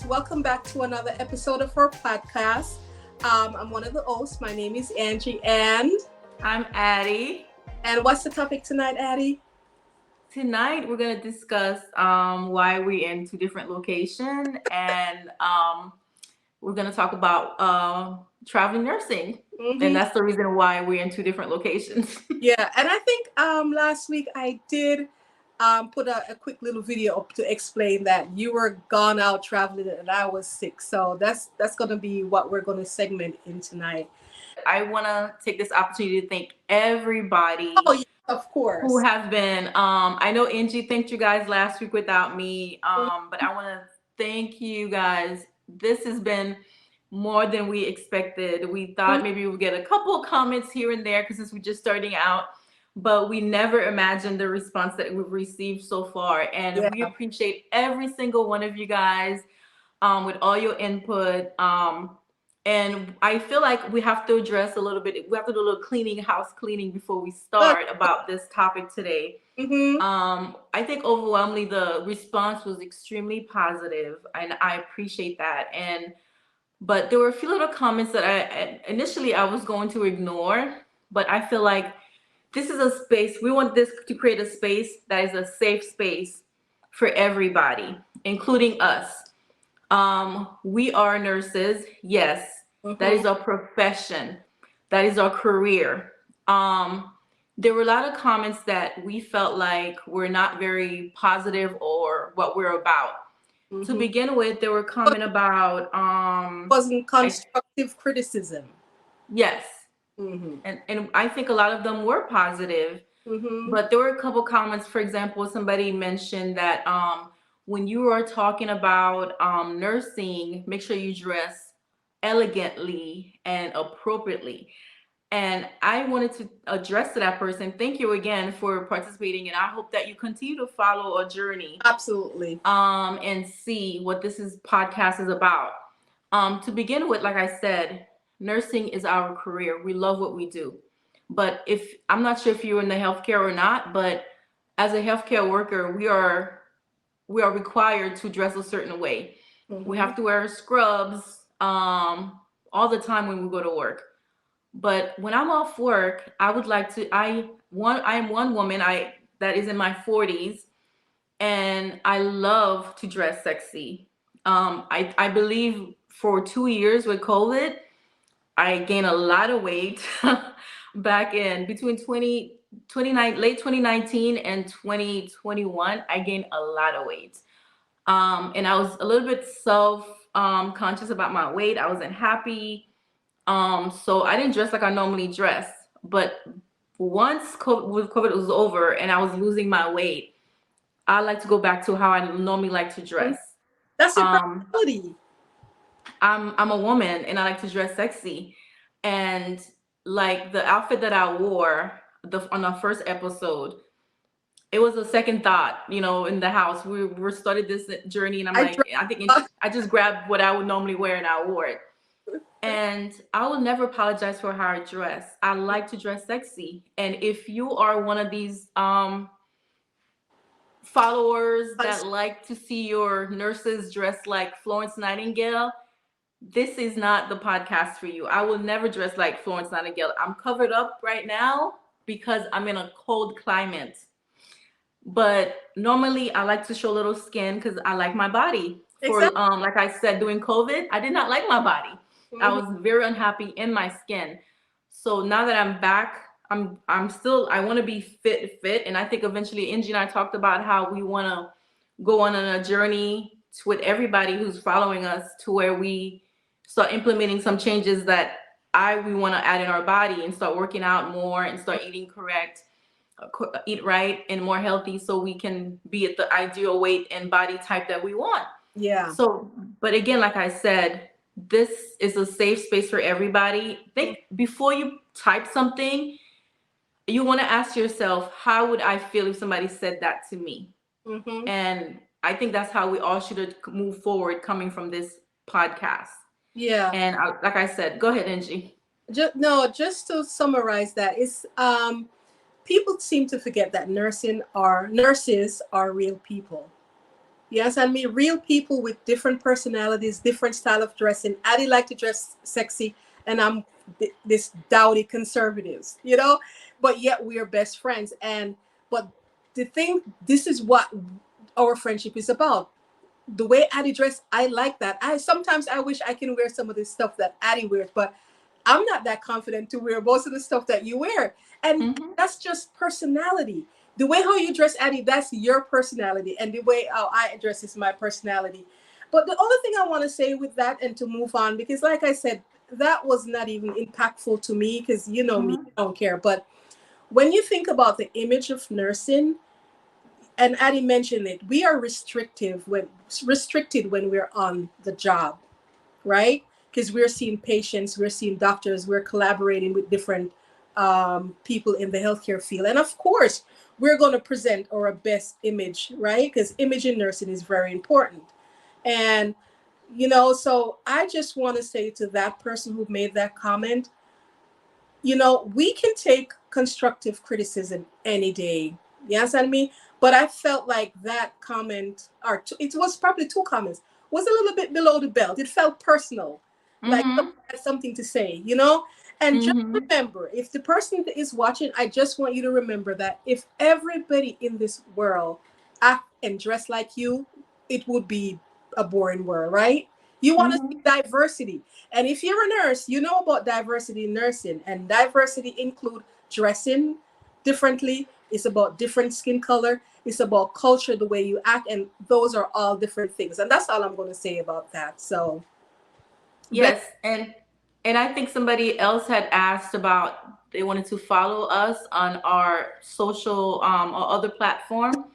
Welcome back to another episode of our podcast. I'm one of the hosts. My name is Angie, and I'm Addie. what's the topic tonight, Addie? Tonight we're gonna discuss why we're in two different locations, and we're gonna talk about traveling nursing, and Mm-hmm. that's the reason why we're in two different locations. Yeah, and I think last week I did put a quick little video up to explain that you were gone out traveling and I was sick. So that's gonna be what we're gonna segment in tonight. I want to take this opportunity to thank everybody Oh, yeah, of who course. has been. I know Angie thanked you guys last week without me, but I want to thank you guys. This has been more than we expected. We thought maybe we would get a couple of comments here and there because we're just starting out, but we never imagined the response that we've received so far. And Yeah, we appreciate every single one of you guys with all your input. And I feel like we have to address a little bit, we have to do a little house cleaning before we but start about this topic today. mm-hmm. I think overwhelmingly the response was extremely positive, and I appreciate that. But there were a few little comments that I was going to ignore, but I feel like this is a space, we want this to create a space that is a safe space for everybody, including us. We are nurses, yes. That is our profession. That is our career. There were a lot of comments that we felt like were not very positive or what we're about. To begin with, there were comment about Wasn't constructive criticism. yes, Mm-hmm. and I think a lot of them were positive. Mm-hmm. But there were a couple comments. For example, somebody mentioned that when you are talking about nursing, make sure you dress elegantly and appropriately. And I wanted to address to that person, thank you again for participating. And I hope that you continue to follow a journey Absolutely. and see what podcast is about. To begin with, like I said, nursing is our career. We love what we do. But if I'm not sure if you're in the healthcare or not, but as a healthcare worker, we are required to dress a certain way. We have to wear scrubs all the time when we go to work. But when I'm off work, I would like to. I am one woman that is in my 40s, and I love to dress sexy. I believe for 2 years with COVID, I gained a lot of weight back in between late 2019 and 2021. I gained a lot of weight. And I was a little bit self conscious about my weight. I wasn't happy. So I didn't dress like I normally dress. But once COVID was over and I was losing my weight, I like to go back to how I normally like to dress. That's your Um, personality. I'm a woman and I like to dress sexy. And like the outfit that I wore on our first episode, it was a second thought, in the house. We started this journey and I'm I like, dress I think up. I just grabbed what I would normally wear and I wore it. And I will never apologize for how I dress. I like to dress sexy. And if you are one of these followers that like to see your nurses dressed like Florence Nightingale, this is not the podcast for you. I will never dress like Florence Nightingale. I'm covered up right now because I'm in a cold climate. But normally I like to show a little skin because I like my body. For Exactly. like I said, during COVID, I did not like my body. I was very unhappy in my skin. So now that I'm back, I'm still, I want to be fit. And I think eventually Angie and I talked about how we want to go on a journey with everybody who's following us to where we start implementing some changes that we want to add in our body and start working out more and start eating correct, eat right and more healthy so we can be at the ideal weight and body type that we want. Yeah. So, but again, like I said, this is a safe space for everybody. Think before you type something, you want to ask yourself, how would I feel if somebody said that to me? And I think that's how we all should move forward coming from this podcast. Yeah. And like I said, go ahead, Angie. Just to summarize that, it's people seem to forget that nurses are real people. Yes, and me real people with different personalities, different style of dressing. Addie like to dress sexy, and I'm this dowdy conservatives, you know. But yet we are best friends, and but the thing, this is what our friendship is about. The way Addie dressed, I like that. I sometimes I wish I can wear some of the stuff that Addie wears, but I'm not that confident to wear most of the stuff that you wear. And Mm-hmm. that's just personality. The way how you dress, Addie, that's your personality. And the way how I dress is my personality. But the other thing I want to say with that and to move on, because like I said, that was not even impactful to me because you know me, Mm-hmm. I don't care. But when you think about the image of nursing, and Addie mentioned it, we are restricted when we're on the job, right? Because we're seeing patients, we're seeing doctors, we're collaborating with different people in the healthcare field. And of course, we're going to present our best image, right? Because image in nursing is very important. And, so I just want to say to that person who made that comment, we can take constructive criticism any day. Yes, I mean, but I felt like that comment, or it was probably two comments, was a little bit below the belt. It felt personal, like Mm-hmm. someone had something to say. And just Mm-hmm. remember, if the person that is watching, I just want you to remember that if everybody in this world act and dress like you, it would be a boring world, right? You want to see Mm-hmm. diversity. And if you're a nurse, you know about diversity in nursing. And diversity include dressing differently. It's about different skin color. It's about culture, the way you act, and those are all different things. And that's all I'm going to say about that. So, bless. Yes, and I think somebody else had asked about they wanted to follow us on our social or other platform.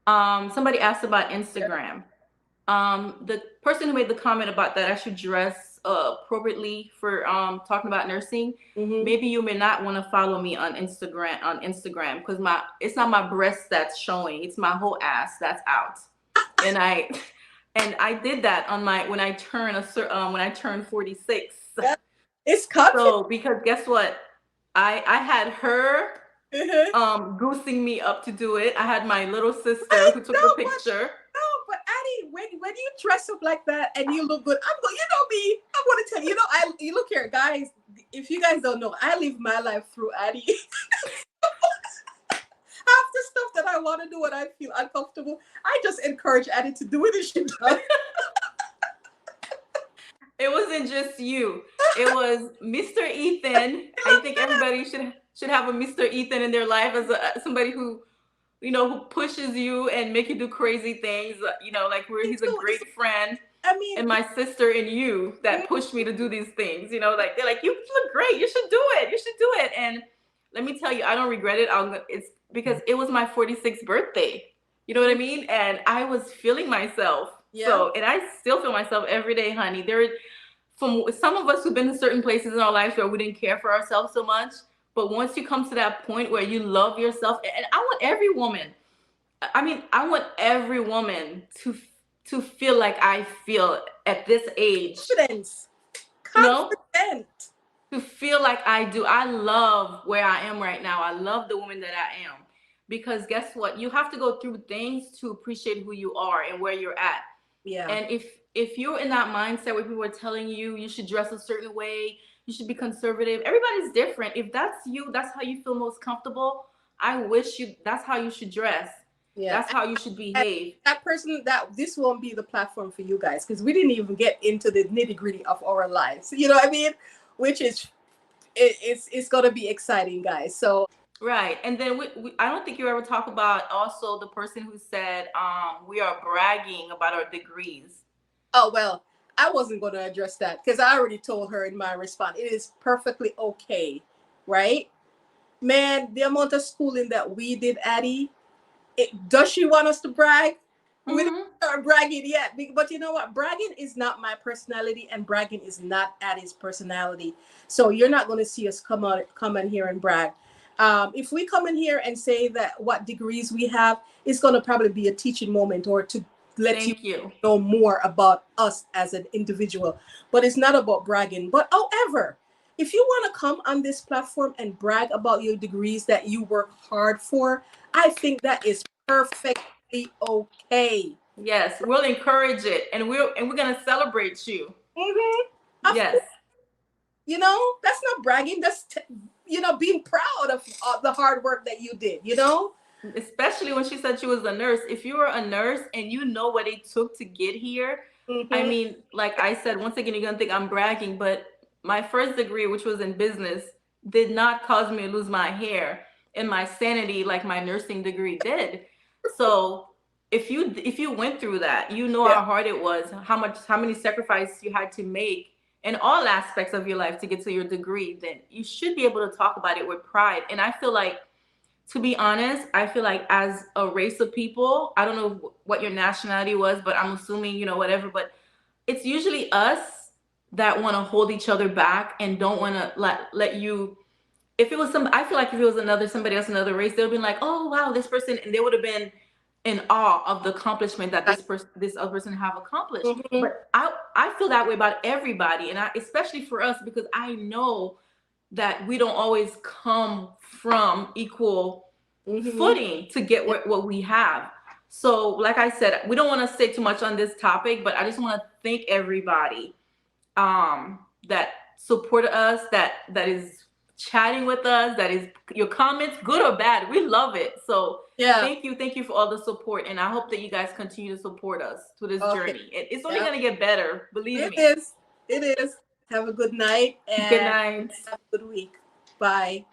Somebody asked about Instagram. The person who made the comment about that I should dress appropriately for talking about nursing. Mm-hmm. Maybe you may not want to follow me on Instagram because my it's not my breast that's showing, it's my whole ass that's out. And I and I did that on my when I turned 46. Yeah. It's confident. So because guess what? I had her Uh-huh. goosing me up to do it. I had my little I sister who took the know, but picture. no, but Addie, when you dress up like that and you look good, I'm going. You know me. I'm going to tell you. You look here, guys. If you guys don't know, I live my life through Addie. Half the stuff that I want to do when I feel uncomfortable, I just encourage Addie to do it, and she does. It wasn't just you. It was Mr. Ethan. I think everybody should have a Mr. Ethan in their life as somebody who who pushes you and make you do crazy things. Like where Me he's a too. great friend, I mean, and my sister and you that pushed me to do these things. Like they're like, you look great. You should do it. You should do it. And let me tell you, I don't regret it. It's because it was my 46th birthday. You know what I mean? And I was feeling myself. yeah, So, and I still feel myself every day, honey. There, from some of us who've been in certain places in our lives where we didn't care for ourselves so much, but once you come to that point where you love yourself, and I want every woman, I mean, I want every woman to feel like I feel at this age, confidence, you know, confident. to feel like I do. I love where I am right now. I love the woman that I am. Because guess what? You have to go through things to appreciate who you are and where you're at. Yeah, And if you're in that mindset where people are telling you you should dress a certain way, you should be conservative. Everybody's different. If that's you, that's how you feel most comfortable. I wish you that's how you should dress. yeah. That's how you should And behave. that person, that this won't be the platform for you guys because we didn't even get into the nitty gritty of our lives. You know what I mean? Which is it's gonna be exciting, guys. So Right. And then I don't think you ever talk about also the person who said we are bragging about our degrees. oh well, I wasn't gonna address that because I already told her in my response. It is perfectly okay, right? Man, the amount of schooling that we did, Addie, does she want us to brag? We didn't Mhm. start bragging yet. But you know what? Bragging is not my personality, and bragging is not Addie's personality. So you're not going to see us come in here and brag. If we come in here and say that what degrees we have, it's going to probably be a teaching moment or to let you Thank you. know more about us as an individual. But it's not about bragging. But however, if you want to come on this platform and brag about your degrees that you work hard for, I think that is perfectly okay. Yes, we'll encourage it, and we're gonna celebrate you. Mm-hmm. Yes. You know, that's not bragging. That's being proud of the hard work that you did. You know. Especially when she said she was a nurse. If you were a nurse and you know what it took to get here, I Mm-hmm. mean, like I said, once again, you're gonna think I'm bragging, but my first degree, which was in business, did not cause me to lose my hair and my sanity like my nursing degree did. So if you went through that, you know Yeah. how hard it was, how many sacrifices you had to make in all aspects of your life to get to your degree, then you should be able to talk about it with pride. And I feel like, to be honest, I feel like as a race of people, I don't know what your nationality was, but I'm assuming, whatever, but it's usually us that want to hold each other back and don't want to let you. If it was I feel like if it was somebody else, another race, they would have been like, oh wow, this person, and they would have been in awe of the accomplishment that this other person have accomplished. Mm-hmm. But I feel that way about everybody, and especially for us, because I know that we don't always come from equal Mm-hmm. footing to get what we have. So, like I said, we don't want to say too much on this topic, but I just want to thank everybody that support us, that is chatting with us, that is your comments, good or bad, we love it. So Yeah. thank you for all the support, and I hope that you guys continue to support us through this Okay. journey. It's only Yeah. going to get better, believe It me. is. It is. Have a good night Good and night. have a good week. Bye.